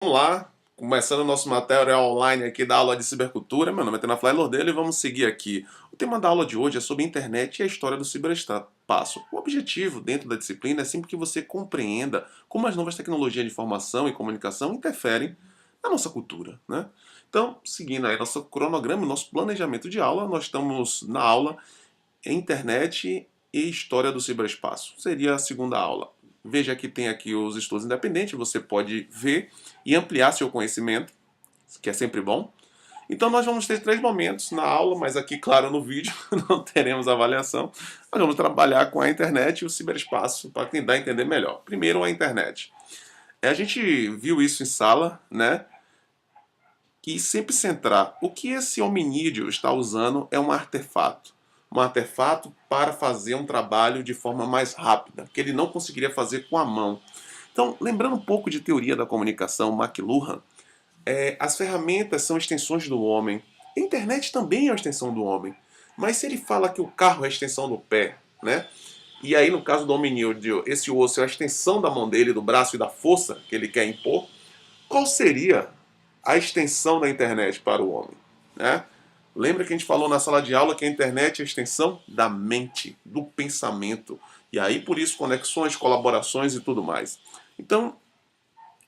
Vamos lá, começando o nosso material online aqui da aula de cibercultura. Meu nome é Tenafly Lordelli e vamos seguir aqui. O tema da aula de hoje é sobre a internet e a história do ciberespaço. O objetivo dentro da disciplina é sempre que você compreenda como as novas tecnologias de informação e comunicação interferem na nossa cultura, né? Então, seguindo aí nosso cronograma, nosso planejamento de aula, nós estamos na aula Internet e História do Ciberespaço. Seria a segunda aula. Veja que tem aqui os estudos independentes, você pode ver e ampliar seu conhecimento, que é sempre bom. Então nós vamos ter três momentos na aula, mas aqui, claro, no vídeo não teremos avaliação. Nós vamos trabalhar com a internet e o ciberespaço para tentar entender melhor. Primeiro, a internet. A gente viu isso em sala, né? E sempre centrar. O que esse hominídeo está usando é um artefato. Um artefato para fazer um trabalho de forma mais rápida, que ele não conseguiria fazer com a mão. Então, lembrando um pouco de teoria da comunicação, McLuhan, as ferramentas são extensões do homem. A internet também é uma extensão do homem. Mas se ele fala que o carro é a extensão do pé, né? E aí, no caso do hominídeo, esse osso é a extensão da mão dele, do braço e da força que ele quer impor, qual seria a extensão da internet para o homem, né? Lembra que a gente falou na sala de aula que a internet é a extensão da mente, do pensamento. E aí, por isso, conexões, colaborações e tudo mais. Então,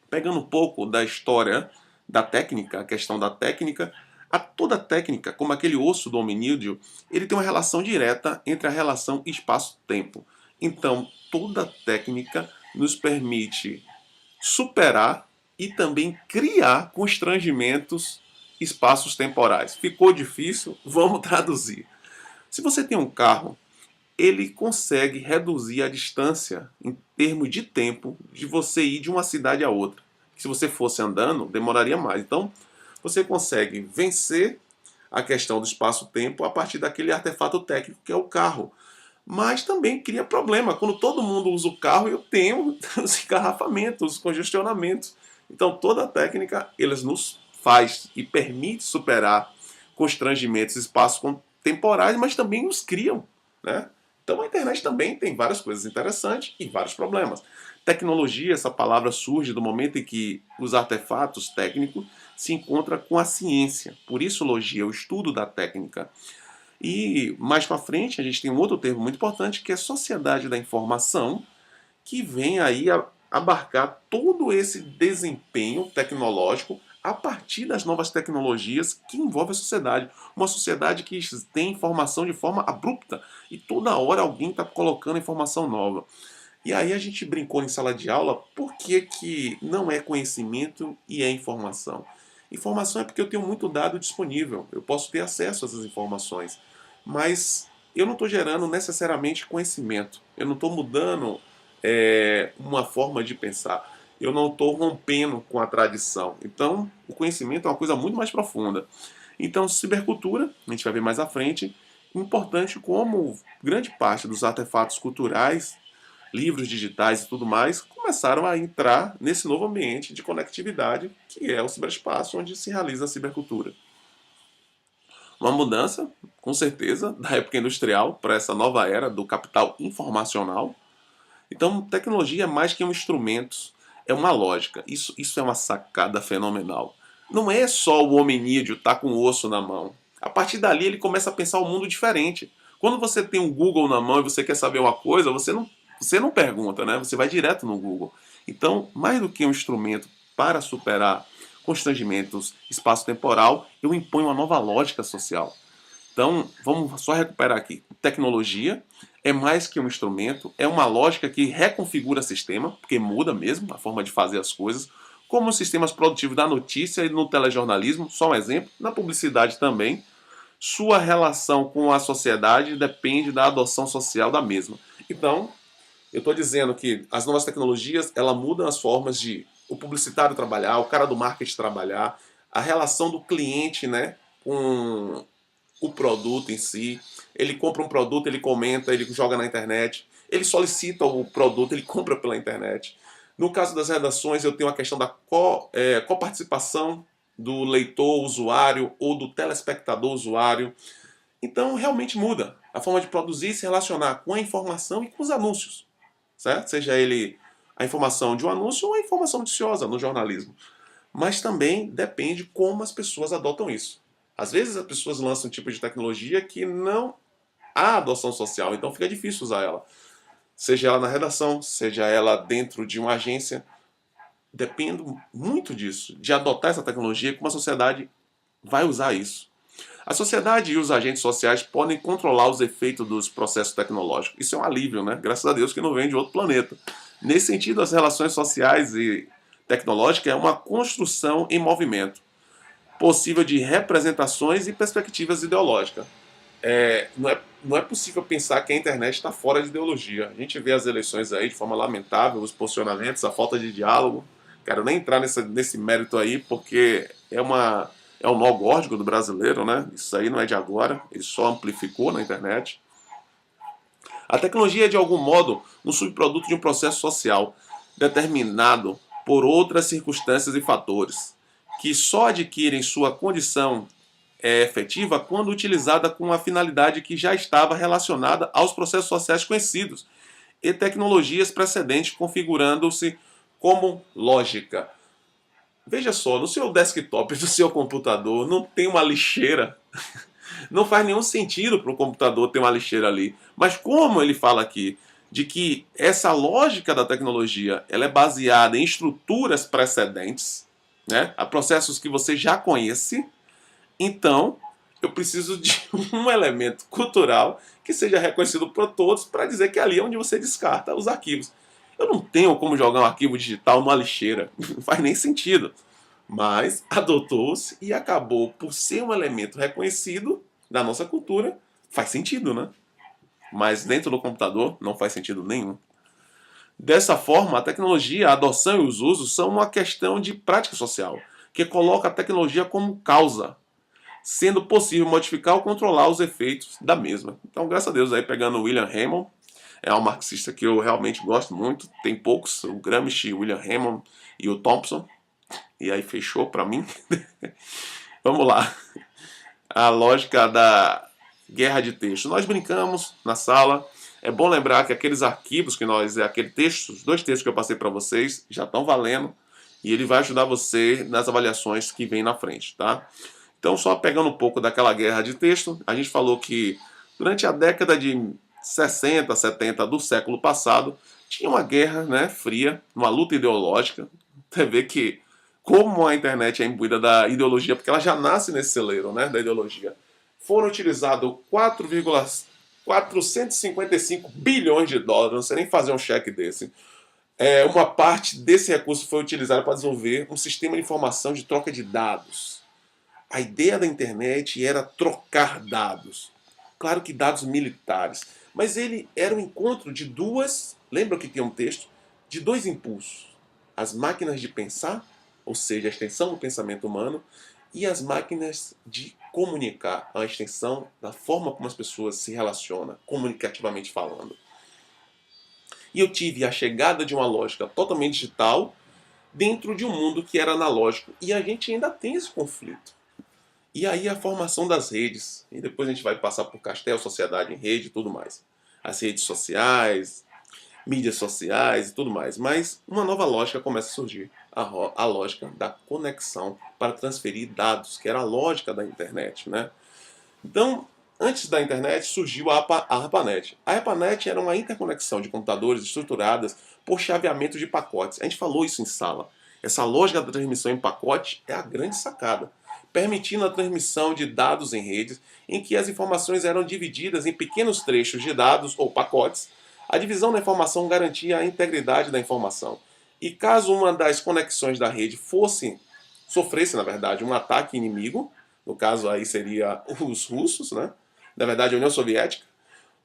pegando um pouco da história da técnica, a questão da técnica, toda técnica, como aquele osso do hominídeo, ele tem uma relação direta entre a relação espaço-tempo. Então, toda técnica nos permite superar e também criar constrangimentos espaços temporais. Ficou difícil? Vamos traduzir. Se você tem um carro, ele consegue reduzir a distância em termos de tempo de você ir de uma cidade a outra. Se você fosse andando, demoraria mais. Então, você consegue vencer a questão do espaço-tempo a partir daquele artefato técnico que é o carro. Mas também cria problema. Quando todo mundo usa o carro, eu tenho os engarrafamentos, os congestionamentos. Então, toda a técnica, eles nos faz e permite superar constrangimentos espaços temporais, mas também os criam, né? Então a internet também tem várias coisas interessantes e vários problemas. Tecnologia, essa palavra surge do momento em que os artefatos técnicos se encontram com a ciência. Por isso, logia, o estudo da técnica. E mais para frente, a gente tem um outro termo muito importante que é sociedade da informação, que vem aí a abarcar todo esse desempenho tecnológico a partir das novas tecnologias que envolvem a sociedade. Uma sociedade que tem informação de forma abrupta e toda hora alguém está colocando informação nova. E aí a gente brincou em sala de aula, por que, que não é conhecimento e é informação? Informação é porque eu tenho muito dado disponível, eu posso ter acesso a essas informações, mas eu não estou gerando necessariamente conhecimento, eu não estou mudando uma forma de pensar, eu não estou rompendo com a tradição. Então, o conhecimento é uma coisa muito mais profunda. Então, cibercultura, a gente vai ver mais à frente, importante como grande parte dos artefatos culturais, livros digitais e tudo mais, começaram a entrar nesse novo ambiente de conectividade que é o ciberespaço, onde se realiza a cibercultura. Uma mudança, com certeza, da época industrial para essa nova era do capital informacional. Então, tecnologia é mais que um instrumento, é uma lógica. Isso é uma sacada fenomenal. Não é só o hominídeo estar com o osso na mão. A partir dali, ele começa a pensar um mundo diferente. Quando você tem um Google na mão e você quer saber uma coisa, você não pergunta, né? Você vai direto no Google. Então, mais do que um instrumento para superar constrangimentos espaço-temporal, eu imponho uma nova lógica social. Então, vamos só recuperar aqui. Tecnologia é mais que um instrumento, é uma lógica que reconfigura o sistema, porque muda mesmo a forma de fazer as coisas, como os sistemas produtivos da notícia e no telejornalismo, só um exemplo, na publicidade também. Sua relação com a sociedade depende da adoção social da mesma. Então, eu estou dizendo que as novas tecnologias, ela mudam as formas de o publicitário trabalhar, o cara do marketing trabalhar, a relação do cliente, né, com o produto em si. Ele compra um produto, ele comenta, ele joga na internet. Ele solicita o produto, ele compra pela internet. No caso das redações, eu tenho a questão da coparticipação do leitor usuário ou do telespectador usuário. Então, realmente muda a forma de produzir e se relacionar com a informação e com os anúncios, certo? Seja ele a informação de um anúncio ou a informação noticiosa no jornalismo. Mas também depende como as pessoas adotam isso. Às vezes as pessoas lançam um tipo de tecnologia que não há adoção social, então fica difícil usar ela. Seja ela na redação, seja ela dentro de uma agência. Depende muito disso, de adotar essa tecnologia, como a sociedade vai usar isso. A sociedade e os agentes sociais podem controlar os efeitos dos processos tecnológicos. Isso é um alívio, né? Graças a Deus que não vem de outro planeta. Nesse sentido, as relações sociais e tecnológicas é uma construção em movimento, possível de representações e perspectivas ideológicas. Não é possível pensar que a internet está fora de ideologia. A gente vê as eleições aí de forma lamentável, os posicionamentos, a falta de diálogo. Quero nem entrar nesse mérito aí, porque é um nó górdico do brasileiro, né? Isso aí não é de agora, ele só amplificou na internet. A tecnologia é, de algum modo, um subproduto de um processo social determinado por outras circunstâncias e fatores, que só adquirem sua condição efetiva quando utilizada com a finalidade que já estava relacionada aos processos sociais conhecidos e tecnologias precedentes configurando-se como lógica. Veja só, no seu desktop do seu computador não tem uma lixeira. Não faz nenhum sentido para o computador ter uma lixeira ali. Mas como ele fala aqui de que essa lógica da tecnologia ela é baseada em estruturas precedentes, né, a processos que você já conhece, então eu preciso de um elemento cultural que seja reconhecido por todos para dizer que ali é onde você descarta os arquivos. Eu não tenho como jogar um arquivo digital numa lixeira, não faz nem sentido. Mas adotou-se e acabou por ser um elemento reconhecido da nossa cultura, faz sentido, né? Mas dentro do computador não faz sentido nenhum. Dessa forma, a tecnologia, a adoção e os usos são uma questão de prática social, que coloca a tecnologia como causa, sendo possível modificar ou controlar os efeitos da mesma. Então, graças a Deus, aí pegando o William Hammond, é um marxista que eu realmente gosto muito, tem poucos, o Gramsci, o William Hammond e o Thompson, e aí fechou para mim. Vamos lá. A lógica da guerra de texto. Nós brincamos na sala. É bom lembrar que aqueles arquivos que aquele texto, os dois textos que eu passei para vocês, já estão valendo e ele vai ajudar você nas avaliações que vem na frente, tá? Então, só pegando um pouco daquela guerra de texto, a gente falou que durante a década de 60, 70 do século passado, tinha uma guerra, né, fria, uma luta ideológica. Você vê que como a internet é imbuída da ideologia, porque ela já nasce nesse celeiro, né, da ideologia. Foram utilizados 4,455 bilhões de dólares, não sei nem fazer um cheque desse. Uma parte desse recurso foi utilizada para desenvolver um sistema de informação de troca de dados. A ideia da internet era trocar dados. Claro que dados militares. Mas ele era um encontro de duas. Lembra que tinha um texto? De dois impulsos. As máquinas de pensar, ou seja, a extensão do pensamento humano, e as máquinas de comunicar, a extensão da forma como as pessoas se relacionam, comunicativamente falando. E eu tive a chegada de uma lógica totalmente digital dentro de um mundo que era analógico. E a gente ainda tem esse conflito. E aí a formação das redes. E depois a gente vai passar por Castelo, sociedade em rede e tudo mais. As redes sociais, mídias sociais e tudo mais. Mas uma nova lógica começa a surgir. A lógica da conexão para transferir dados, que era a lógica da internet, né? Então, antes da internet surgiu a ARPANET. A ARPANET era uma interconexão de computadores estruturadas por chaveamento de pacotes. A gente falou isso em sala. Essa lógica da transmissão em pacote é a grande sacada, permitindo a transmissão de dados em redes em que as informações eram divididas em pequenos trechos de dados ou pacotes. A divisão da informação garantia a integridade da informação. E caso uma das conexões da rede sofresse, na verdade, um ataque inimigo, no caso aí seria os russos, né? Na verdade a União Soviética,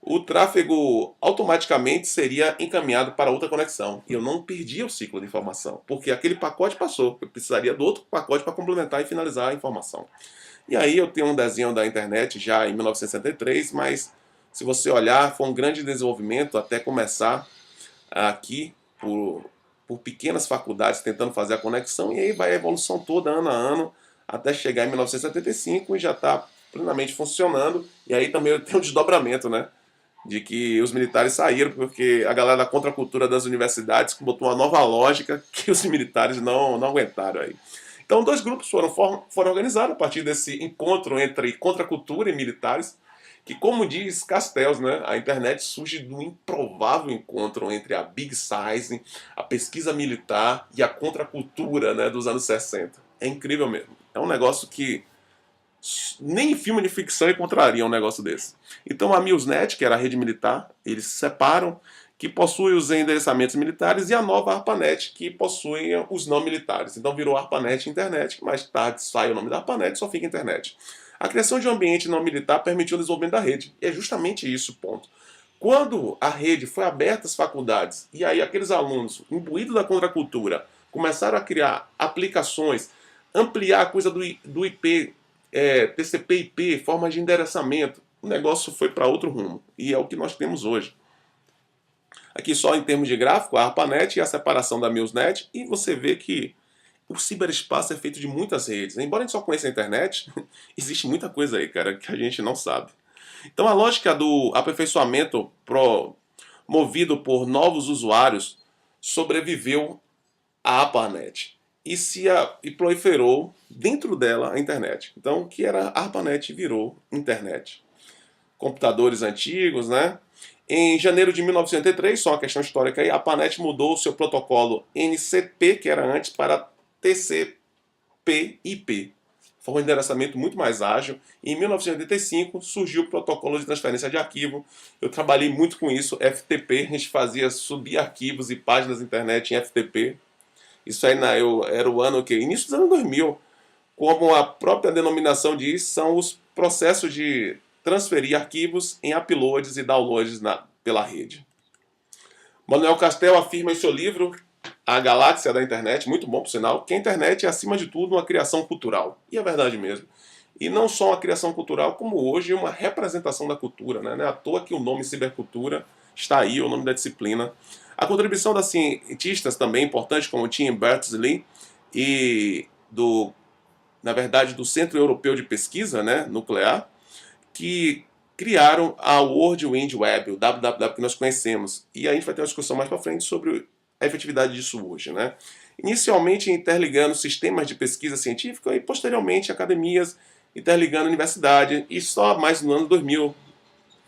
o tráfego automaticamente seria encaminhado para outra conexão. E eu não perdia o ciclo de informação, porque aquele pacote passou. Eu precisaria do outro pacote para complementar e finalizar a informação. E aí eu tenho um desenho da internet já em 1963, mas se você olhar, foi um grande desenvolvimento até começar aqui por pequenas faculdades tentando fazer a conexão, e aí vai a evolução toda, ano a ano, até chegar em 1975 e já está plenamente funcionando. E aí também tem um desdobramento, né? De que os militares saíram porque a galera da contracultura das universidades botou uma nova lógica que os militares não aguentaram aí. Então, dois grupos foram organizados a partir desse encontro entre contracultura e militares, que, como diz Castells, né, a internet surge do improvável encontro entre a Big Size, a pesquisa militar e a contracultura, né, dos anos 60. É incrível mesmo. É um negócio que nem em filme de ficção encontraria um negócio desse. Então a Millsnet, que era a rede militar, eles se separam, que possui os endereçamentos militares, e a nova ARPANET, que possui os não militares. Então virou ARPANET Internet, que mais tarde sai o nome da ARPANET e só fica Internet. A criação de um ambiente não militar permitiu o desenvolvimento da rede. E é justamente isso o ponto. Quando a rede foi aberta às faculdades, e aí aqueles alunos, imbuídos da contracultura, começaram a criar aplicações, ampliar a coisa do IP, TCP/IP, formas de endereçamento, o negócio foi para outro rumo. E é o que nós temos hoje. Aqui só em termos de gráfico, a ARPANET e a separação da Millsnet, e você vê que o ciberespaço é feito de muitas redes. Embora a gente só conheça a internet, existe muita coisa aí, cara, que a gente não sabe. Então a lógica do aperfeiçoamento movido por novos usuários sobreviveu à ARPANET e proliferou dentro dela a internet. Então o que era a ARPANET virou internet. Computadores antigos, né? Em janeiro de 1983, só uma questão histórica aí, a ARPANET mudou o seu protocolo NCP, que era antes, para TCP/IP. Foi um endereçamento muito mais ágil. E em 1985 surgiu o protocolo de transferência de arquivo. Eu trabalhei muito com isso, FTP. A gente fazia subir arquivos e páginas da internet em FTP. Isso aí era o ano que início dos anos 2000. Como a própria denominação diz, são os processos de transferir arquivos em uploads e downloads pela rede. Manuel Castells afirma em seu livro A Galáxia da Internet, muito bom por sinal, que a internet é acima de tudo uma criação cultural. E é verdade mesmo. E não só uma criação cultural, como hoje uma representação da cultura. Né? Não é à toa que o nome cibercultura está aí, o nome da disciplina. A contribuição das cientistas também é importante, como Tim Berners-Lee e na verdade, do Centro Europeu de Pesquisa, né, Nuclear, que criaram a World Wide Web, o WWW que nós conhecemos. E a gente vai ter uma discussão mais para frente sobre a efetividade disso hoje. Né? Inicialmente interligando sistemas de pesquisa científica e posteriormente academias, interligando universidade, e só mais no ano 2000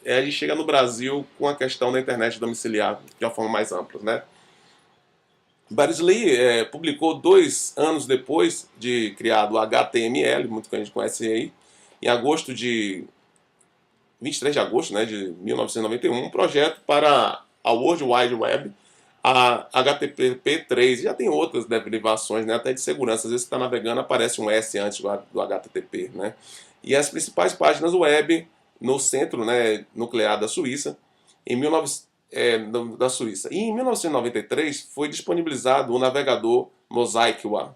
a gente chega no Brasil com a questão da internet domiciliar de uma forma mais ampla. Né? Berners-Lee publicou 2 anos depois de criado o HTML, muito que a gente conhece aí, em 23 de agosto, né, de 1991, um projeto para a World Wide Web, a HTTP3, já tem outras derivações, né, até de segurança, às vezes você está navegando, aparece um S antes do HTTP, né, e as principais páginas web no centro, né, nuclear da Suíça, da Suíça. E em 1993 foi disponibilizado o navegador Mosaic One,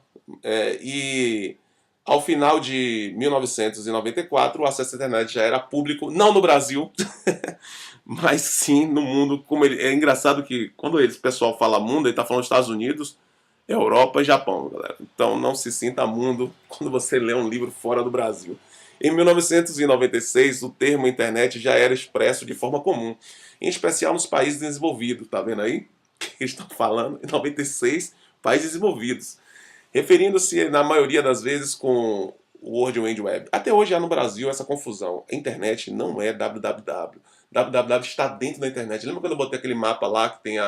e ao final de 1994, o acesso à internet já era público, não no Brasil, mas sim no mundo. É engraçado que quando o pessoal fala mundo, ele está falando Estados Unidos, Europa e Japão, galera. Então não se sinta mundo quando você lê um livro fora do Brasil. Em 1996, o termo internet já era expresso de forma comum, em especial nos países desenvolvidos. Tá vendo aí? Que eles estão falando? Em 96, países desenvolvidos, referindo-se na maioria das vezes com o World Wide Web. Até hoje há no Brasil essa confusão. A internet não é www. www está dentro da internet. Lembra quando eu botei aquele mapa lá que tem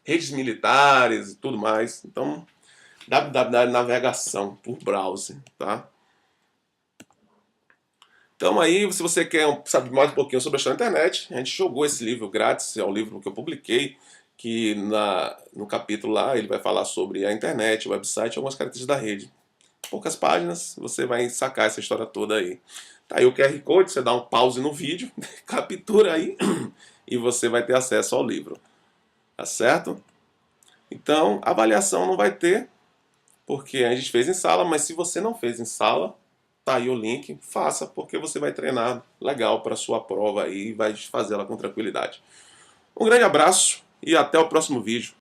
redes militares e tudo mais? Então, www é navegação por browser, tá? Então aí, se você quer saber mais um pouquinho sobre a história da internet, a gente jogou esse livro grátis, é o livro que eu publiquei, que no capítulo lá ele vai falar sobre a internet, o website, algumas características da rede. Poucas páginas, você vai sacar essa história toda aí. Tá aí o QR Code, você dá um pause no vídeo, captura aí e você vai ter acesso ao livro. Tá certo? Então, avaliação não vai ter, porque a gente fez em sala, mas se você não fez em sala, tá aí o link, faça, porque você vai treinar legal para sua prova aí e vai fazê-la com tranquilidade. Um grande abraço e até o próximo vídeo.